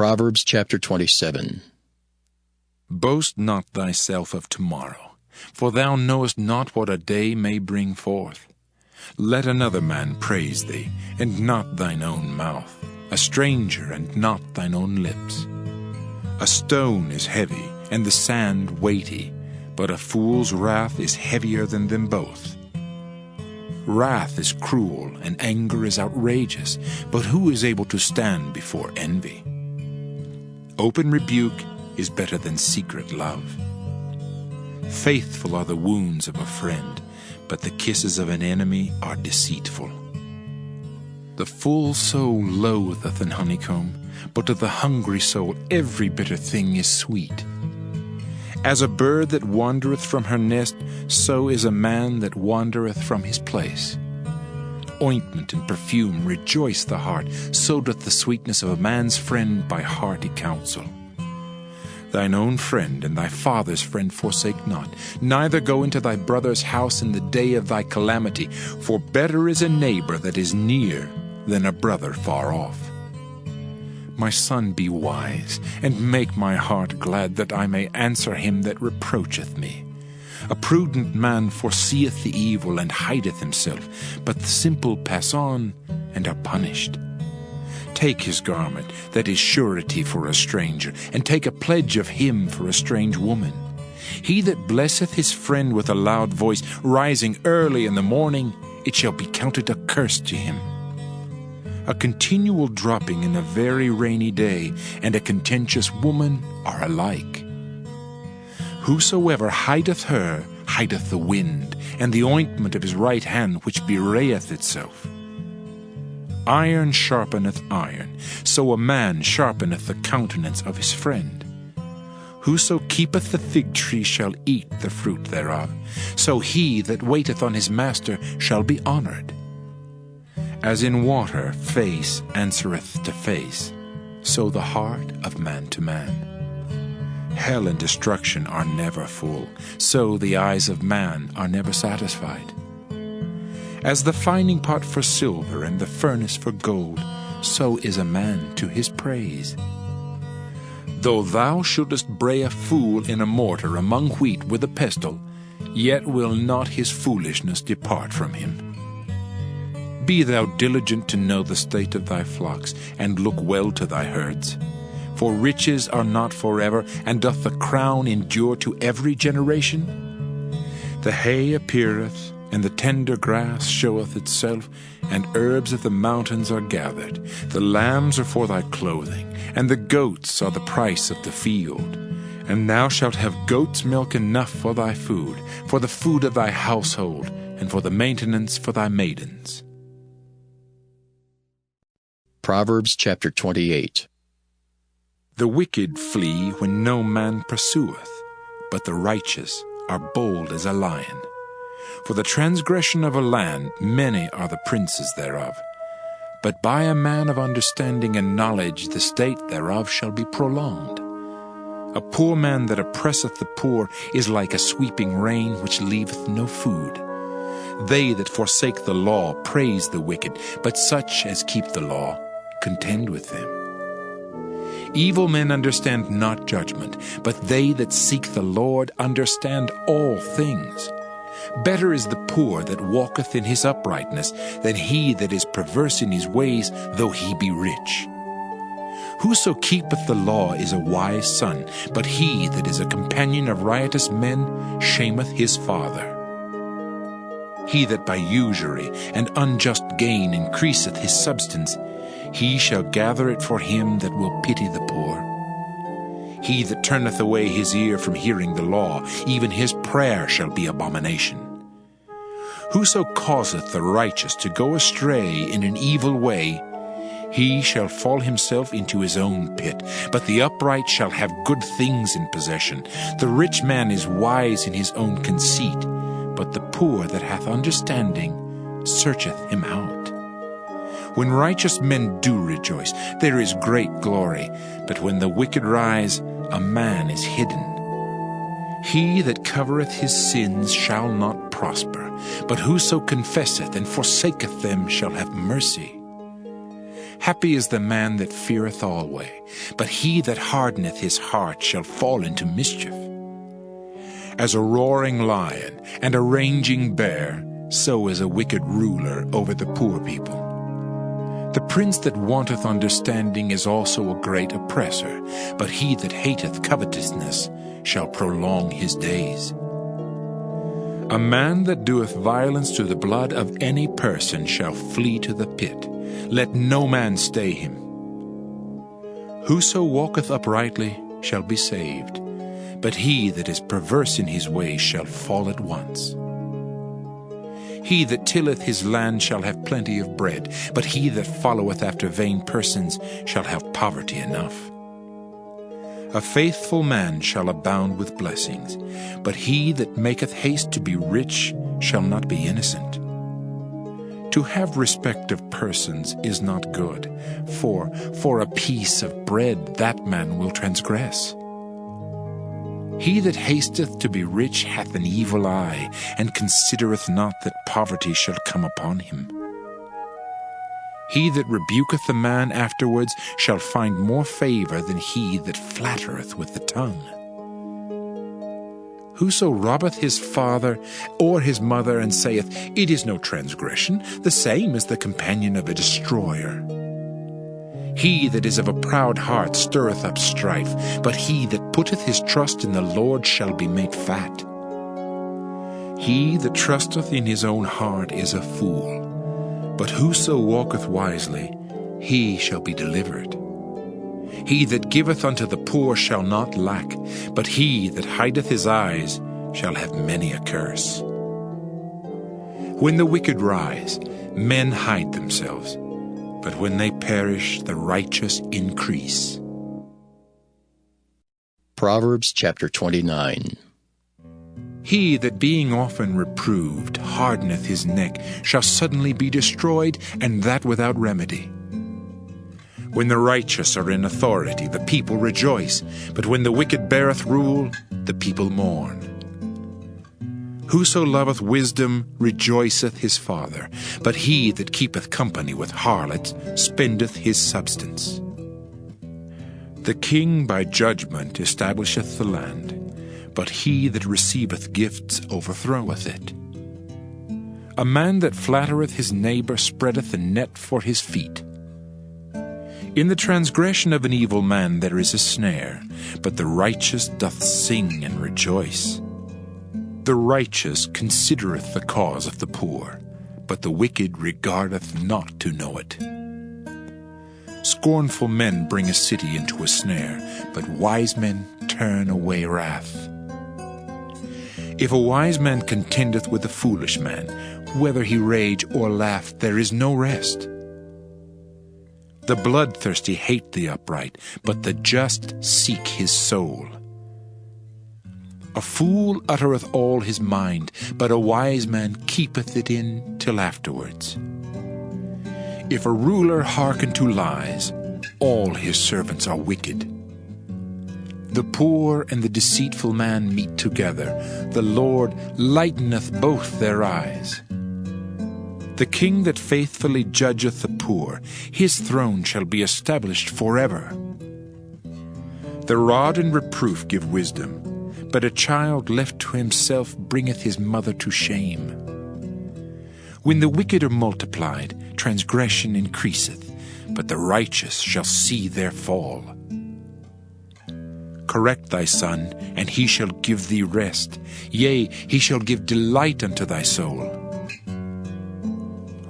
Proverbs chapter 27. Boast not thyself of tomorrow, for thou knowest not what a day may bring forth. Let another man praise thee, and not thine own mouth, a stranger, and not thine own lips. A stone is heavy, and the sand weighty, but a fool's wrath is heavier than them both. Wrath is cruel, and anger is outrageous, but who is able to stand before envy? Open rebuke is better than secret love. Faithful are the wounds of a friend, but the kisses of an enemy are deceitful. The full soul loatheth an honeycomb, but to the hungry soul every bitter thing is sweet. As a bird that wandereth from her nest, so is a man that wandereth from his place. Ointment and perfume rejoice the heart, so doth the sweetness of a man's friend by hearty counsel. Thine own friend and thy father's friend forsake not, neither go into thy brother's house in the day of thy calamity, for better is a neighbor that is near than a brother far off. My son, be wise, and make my heart glad, that I may answer him that reproacheth me. A prudent man foreseeth the evil and hideth himself, but the simple pass on and are punished. Take his garment, that is surety for a stranger, and take a pledge of him for a strange woman. He that blesseth his friend with a loud voice, rising early in the morning, it shall be counted a curse to him. A continual dropping in a very rainy day, and a contentious woman are alike. Whosoever hideth her, hideth the wind, and the ointment of his right hand which bewrayeth itself. Iron sharpeneth iron, so a man sharpeneth the countenance of his friend. Whoso keepeth the fig tree shall eat the fruit thereof, so he that waiteth on his master shall be honored. As in water face answereth to face, so the heart of man to man. Hell and destruction are never full, so the eyes of man are never satisfied. As the fining pot for silver and the furnace for gold, so is a man to his praise. Though thou shouldest bray a fool in a mortar among wheat with a pestle, yet will not his foolishness depart from him. Be thou diligent to know the state of thy flocks, and look well to thy herds. For riches are not forever, and doth the crown endure to every generation? The hay appeareth, and the tender grass showeth itself, and herbs of the mountains are gathered. The lambs are for thy clothing, and the goats are the price of the field. And thou shalt have goat's milk enough for thy food, for the food of thy household, and for the maintenance for thy maidens. Proverbs chapter 28. The wicked flee when no man pursueth, but the righteous are bold as a lion. For the transgression of a land many are the princes thereof. But by a man of understanding and knowledge the state thereof shall be prolonged. A poor man that oppresseth the poor is like a sweeping rain which leaveth no food. They that forsake the law praise the wicked, but such as keep the law contend with them. Evil men understand not judgment, but they that seek the Lord understand all things. Better is the poor that walketh in his uprightness than he that is perverse in his ways, though he be rich. Whoso keepeth the law is a wise son, but he that is a companion of riotous men shameth his father. He that by usury and unjust gain increaseth his substance, he shall gather it for him that will pity the poor. He that turneth away his ear from hearing the law, even his prayer shall be abomination. Whoso causeth the righteous to go astray in an evil way, he shall fall himself into his own pit, but the upright shall have good things in possession. The rich man is wise in his own conceit, but the poor that hath understanding searcheth him out. When righteous men do rejoice, there is great glory, but when the wicked rise, a man is hidden. He that covereth his sins shall not prosper, but whoso confesseth and forsaketh them shall have mercy. Happy is the man that feareth alway, but he that hardeneth his heart shall fall into mischief. As a roaring lion and a raging bear, so is a wicked ruler over the poor people. The prince that wanteth understanding is also a great oppressor, but he that hateth covetousness shall prolong his days. A man that doeth violence to the blood of any person shall flee to the pit. Let no man stay him. Whoso walketh uprightly shall be saved, but he that is perverse in his ways shall fall at once. He that tilleth his land shall have plenty of bread, but he that followeth after vain persons shall have poverty enough. A faithful man shall abound with blessings, but he that maketh haste to be rich shall not be innocent. To have respect of persons is not good, for a piece of bread that man will transgress. He that hasteth to be rich hath an evil eye, and considereth not that poverty shall come upon him. He that rebuketh a man afterwards shall find more favor than he that flattereth with the tongue. Whoso robbeth his father or his mother, and saith, It is no transgression, the same is the companion of a destroyer. He that is of a proud heart stirreth up strife, but he that putteth his trust in the Lord shall be made fat. He that trusteth in his own heart is a fool, but whoso walketh wisely, he shall be delivered. He that giveth unto the poor shall not lack, but he that hideth his eyes shall have many a curse. When the wicked rise, men hide themselves, but when they perish, the righteous increase. Proverbs chapter 29. He that being often reproved hardeneth his neck shall suddenly be destroyed, and that without remedy. When the righteous are in authority, the people rejoice, but when the wicked beareth rule, the people mourn. Whoso loveth wisdom rejoiceth his father, but he that keepeth company with harlots spendeth his substance. The king by judgment establisheth the land, but he that receiveth gifts overthroweth it. A man that flattereth his neighbor spreadeth a net for his feet. In the transgression of an evil man there is a snare, but the righteous doth sing and rejoice. The righteous considereth the cause of the poor, but the wicked regardeth not to know it. Scornful men bring a city into a snare, but wise men turn away wrath. If a wise man contendeth with a foolish man, whether he rage or laugh, there is no rest. The bloodthirsty hate the upright, but the just seek his soul. A fool uttereth all his mind, but a wise man keepeth it in till afterwards. If a ruler hearken to lies, all his servants are wicked. The poor and the deceitful man meet together. The Lord lighteneth both their eyes. The king that faithfully judgeth the poor, his throne shall be established forever. The rod and reproof give wisdom, but a child left to himself bringeth his mother to shame. When the wicked are multiplied, transgression increaseth, but the righteous shall see their fall. Correct thy son, and he shall give thee rest. Yea, he shall give delight unto thy soul.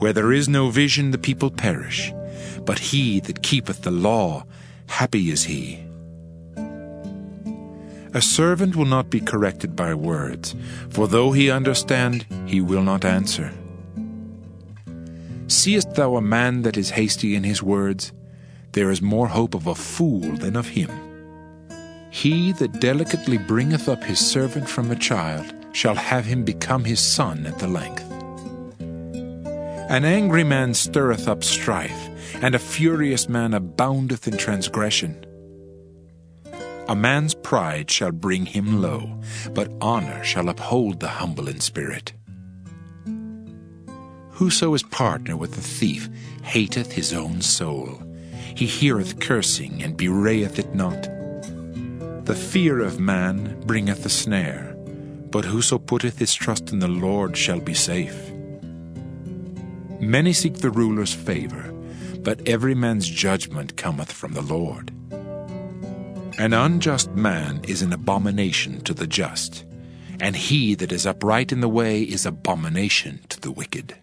Where there is no vision, the people perish, but he that keepeth the law, happy is he. A servant will not be corrected by words, for though he understand, he will not answer. Seest thou a man that is hasty in his words? There is more hope of a fool than of him. He that delicately bringeth up his servant from a child shall have him become his son at the length. An angry man stirreth up strife, and a furious man aboundeth in transgression. A man's pride shall bring him low, but honor shall uphold the humble in spirit. Whoso is partner with the thief hateth his own soul, He heareth cursing, and bewrayeth it not. The fear of man bringeth a snare, but whoso putteth his trust in the Lord shall be safe. Many seek the ruler's favor, but every man's judgment cometh from the Lord. An unjust man is an abomination to the just, and he that is upright in the way is abomination to the wicked.